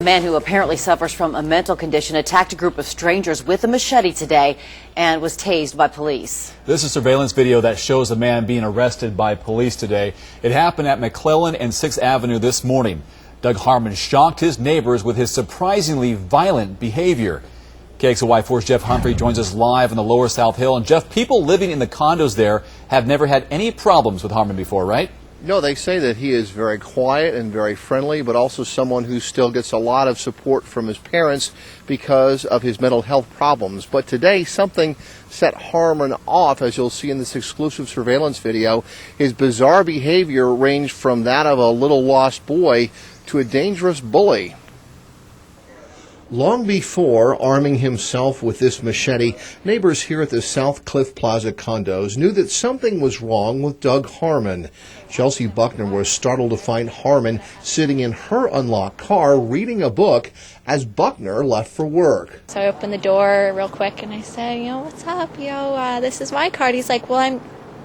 A man who apparently suffers from a mental condition attacked a group of strangers with a machete today and was tased by police. This is surveillance video that shows a man being arrested by police today. It happened at McClellan and 6th Avenue this morning. Doug Harmon shocked his neighbors with his surprisingly violent behavior. KXLY4's Jeff Humphrey joins us live on the lower South Hill. And Jeff, people living in the condos there have never had any problems with Harmon before, right? No, they say that he is very quiet and very friendly, but also someone who still gets a lot of support from his parents because of his mental health problems. But today, something set Harmon off, as you'll see in this exclusive surveillance video. His bizarre behavior ranged from that of a little lost boy to a dangerous bully. Long before arming himself with this machete, neighbors here at the South Cliff Plaza condos knew that something was wrong with Doug Harmon. Chelsea Buckner was startled to find Harmon sitting in her unlocked car reading a book as Buckner left for work. So I opened the door real quick and I said, what's up? This is my card. He's like,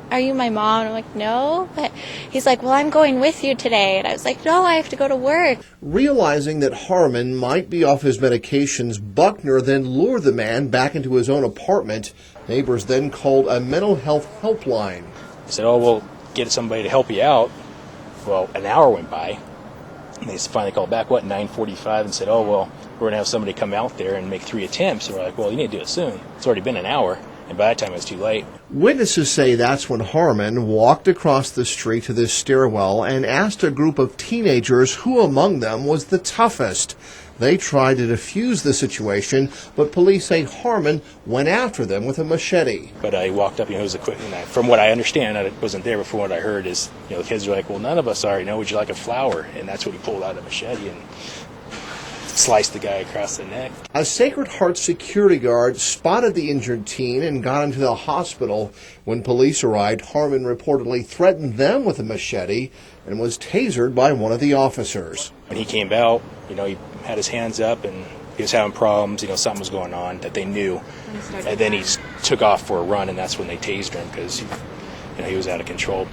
are you my mom? And I'm like, no. But he's like, well, I'm going with you today. And I was like, no, I have to go to work. Realizing that Harmon might be off his medications, Buckner then lured the man back into his own apartment. Neighbors then called a mental health helpline. They said, oh, we'll get somebody to help you out. Well, an hour went by. And they finally called back, 9:45, and said, oh, well, we're going to have somebody come out there and make 3 attempts. And we're like, well, you need to do it soon. It's already been an hour. And by that time, it was too late. Witnesses say that's when Harmon walked across the street to this stairwell and asked a group of teenagers who among them was the toughest. They tried to defuse the situation, but police say Harmon went after them with a machete. But I walked up, it was a quick, from what I understand, I wasn't there, but from what I heard is, the kids were like, well, none of us are, would you like a flower? And that's when he pulled out a machete and sliced the guy across the neck. A Sacred Heart security guard spotted the injured teen and got him to the hospital. When police arrived, Harmon reportedly threatened them with a machete and was tasered by one of the officers. When he came out, he had his hands up and he was having problems, something was going on that they knew. And then he took off for a run, and that's when they tased him because he was out of control.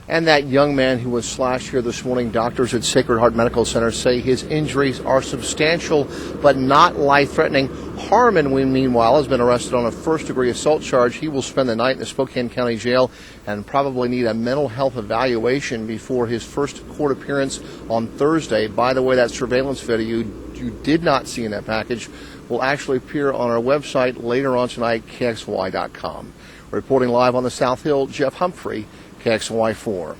And that young man who was slashed here this morning, doctors at Sacred Heart Medical Center say his injuries are substantial but not life-threatening. Harmon, meanwhile, has been arrested on a first-degree assault charge. He will spend the night in the Spokane County Jail and probably need a mental health evaluation before his first court appearance on Thursday. By the way, that surveillance video you did not see in that package will actually appear on our website later on tonight, KXLY.com. Reporting live on the South Hill, Jeff Humphrey, KXLY4.